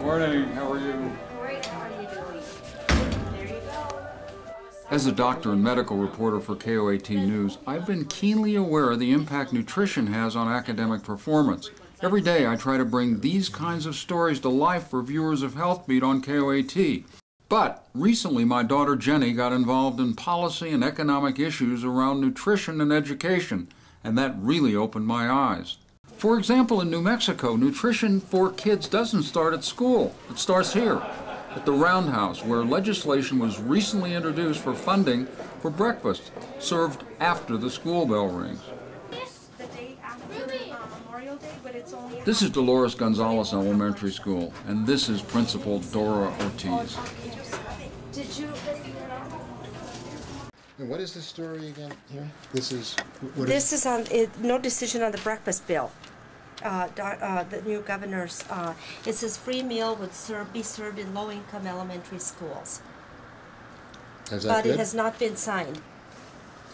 Morning, how are you? Great, how are you doing? There you go. As a doctor and medical reporter for KOAT News, I've been keenly aware of the impact nutrition has on academic performance. Every day I try to bring these kinds of stories to life for viewers of Health Beat on KOAT. But recently my daughter Jenny got involved in policy and economic issues around nutrition and education, and that really opened my eyes. For example, in New Mexico, nutrition for kids doesn't start at school. It starts here, at the Roundhouse, where legislation was recently introduced for funding for breakfast, served after the school bell rings. The day after Memorial Day, but it's only... This is Dolores Gonzalez Elementary School, and this is Principal Dora Ortiz. Did you... And what is the story again here? This is on no decision on the breakfast bill. The new governor's, it says free meal would be served in low-income elementary schools. Is that but good? It has not been signed.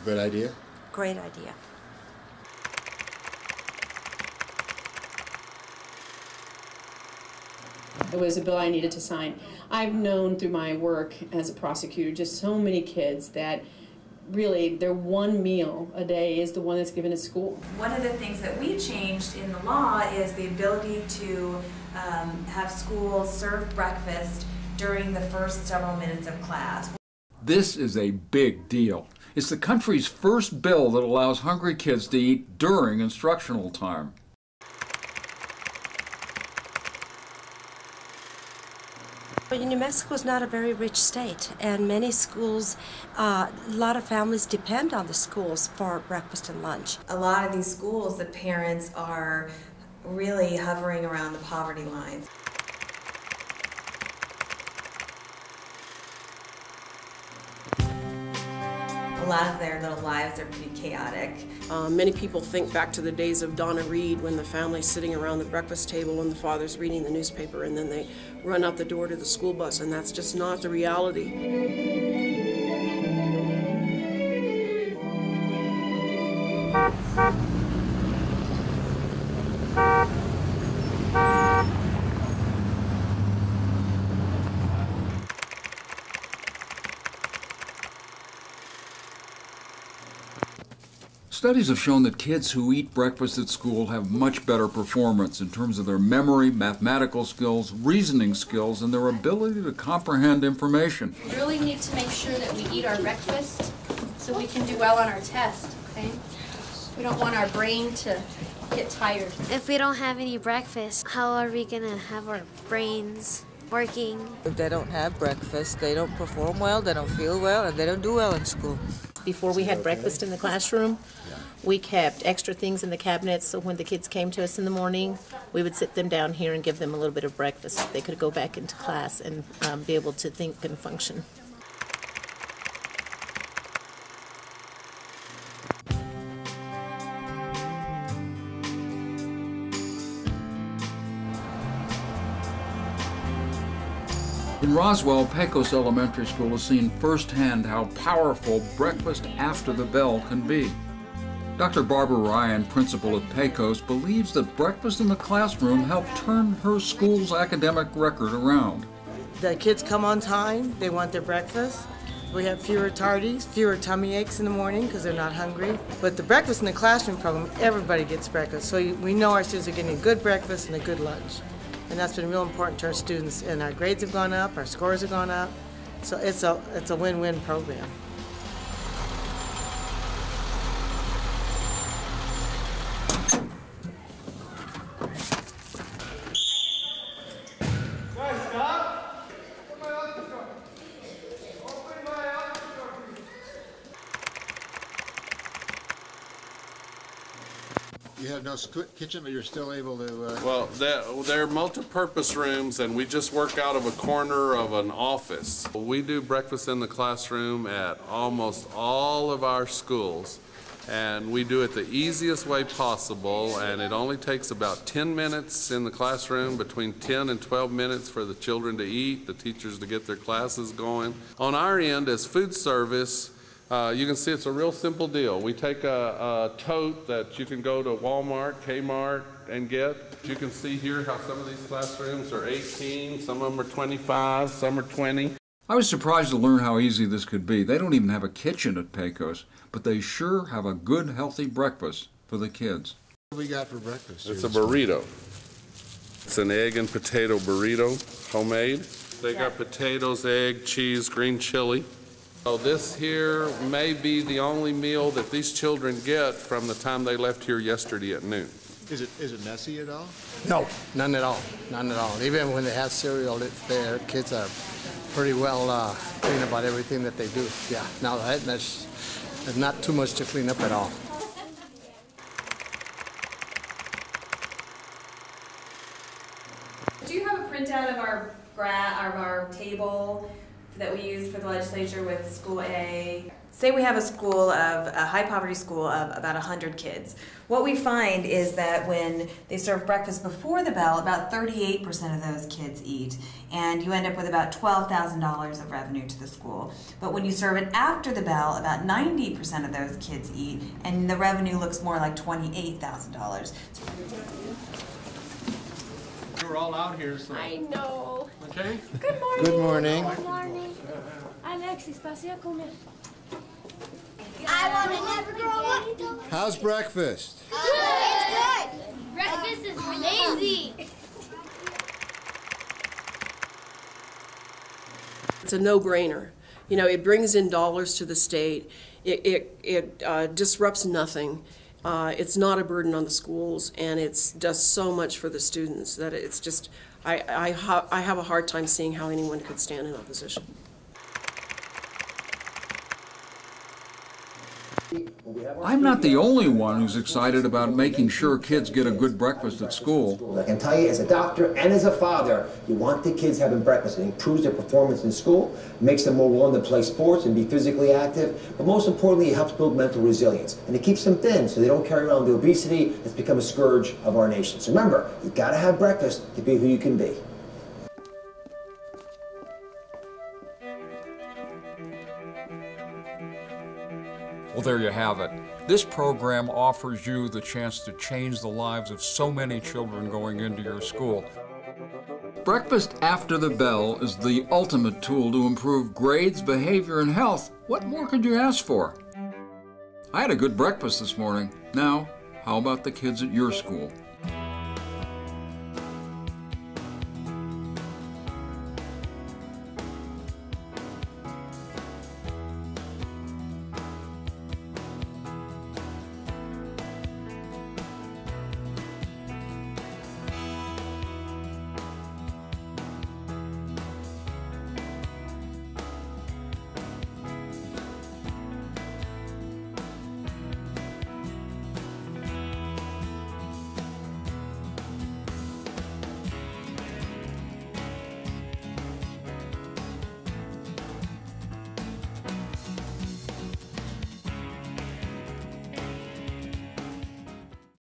Good idea? Great idea. It was a bill I needed to sign. I've known through my work as a prosecutor just so many kids that really their one meal a day is the one that's given at school. One of the things that we changed in the law is the ability to have schools serve breakfast during the first several minutes of class. This is a big deal. It's the country's first bill that allows hungry kids to eat during instructional time. New Mexico is not a very rich state, and many schools, a lot of families depend on the schools for breakfast and lunch. A lot of these schools, the parents are really hovering around the poverty lines. A lot of their little lives are pretty chaotic. Many people think back to the days of Donna Reed when the family's sitting around the breakfast table and the father's reading the newspaper and then they run out the door to the school bus, and that's just not the reality. Studies have shown that kids who eat breakfast at school have much better performance in terms of their memory, mathematical skills, reasoning skills, and their ability to comprehend information. We really need to make sure that we eat our breakfast so we can do well on our test, okay? We don't want our brain to get tired. If we don't have any breakfast, how are we going to have our brains working? If they don't have breakfast, they don't perform well, they don't feel well, and they don't do well in school. Before we had breakfast in the classroom, we kept extra things in the cabinets, so when the kids came to us in the morning, we would sit them down here and give them a little bit of breakfast. They could go back into class and be able to think and function. In Roswell, Pecos Elementary School has seen firsthand how powerful breakfast after the bell can be. Dr. Barbara Ryan, principal at Pecos, believes that breakfast in the classroom helped turn her school's academic record around. The kids come on time, they want their breakfast. We have fewer tardies, fewer tummy aches in the morning because they're not hungry. But the breakfast in the classroom program, everybody gets breakfast. So we know our students are getting a good breakfast and a good lunch. And that's been real important to our students. And our grades have gone up, our scores have gone up. So it's a win-win program. You have no kitchen, but you're still able to... Well, they're multi-purpose rooms, and we just work out of a corner of an office. We do breakfast in the classroom at almost all of our schools, and we do it the easiest way possible, and it only takes about 10 minutes in the classroom, between 10 and 12 minutes for the children to eat, the teachers to get their classes going. On our end, as food service, you can see it's a real simple deal. We take a tote that you can go to Walmart, Kmart, and get. You can see here how some of these classrooms are 18, some of them are 25, some are 20. I was surprised to learn how easy this could be. They don't even have a kitchen at Pecos, but they sure have a good, healthy breakfast for the kids. What do we got for breakfast? It's a burrito. It's an egg and potato burrito, homemade. They got potatoes, egg, cheese, green chili. So this here may be the only meal that these children get from the time they left here yesterday at noon. Is it messy at all? No, none at all, none at all. Even when they have cereal, it's there. Kids are pretty well clean about everything that they do. Yeah, now there's not too much to clean up at all. Do you have a printout of our table that we use for the legislature with School A? Say we have a high poverty school of about 100 kids. What we find is that when they serve breakfast before the bell, about 38% of those kids eat, and you end up with about $12,000 of revenue to the school. But when you serve it after the bell, about 90% of those kids eat, and the revenue looks more like $28,000. We're all out here, so. I know. Okay? Good morning. Good morning. Good morning. Alexis, pasé a comer. I want to never grow up. How's breakfast? It's good. Breakfast is lazy. It's a no-brainer. You know, it brings in dollars to the state. It disrupts nothing. It's not a burden on the schools, and it does so much for the students that it's just, I have a hard time seeing how anyone could stand in opposition. I'm not the only one who's excited about making sure kids get a good breakfast at school. I can tell you, as a doctor and as a father, you want the kids having breakfast. It improves their performance in school, makes them more willing to play sports and be physically active, but most importantly, it helps build mental resilience. And it keeps them thin so they don't carry around the obesity that's become a scourge of our nation. So remember, you've got to have breakfast to be who you can be. Well, there you have it. This program offers you the chance to change the lives of so many children going into your school. Breakfast after the bell is the ultimate tool to improve grades, behavior, and health. What more could you ask for? I had a good breakfast this morning. Now, how about the kids at your school?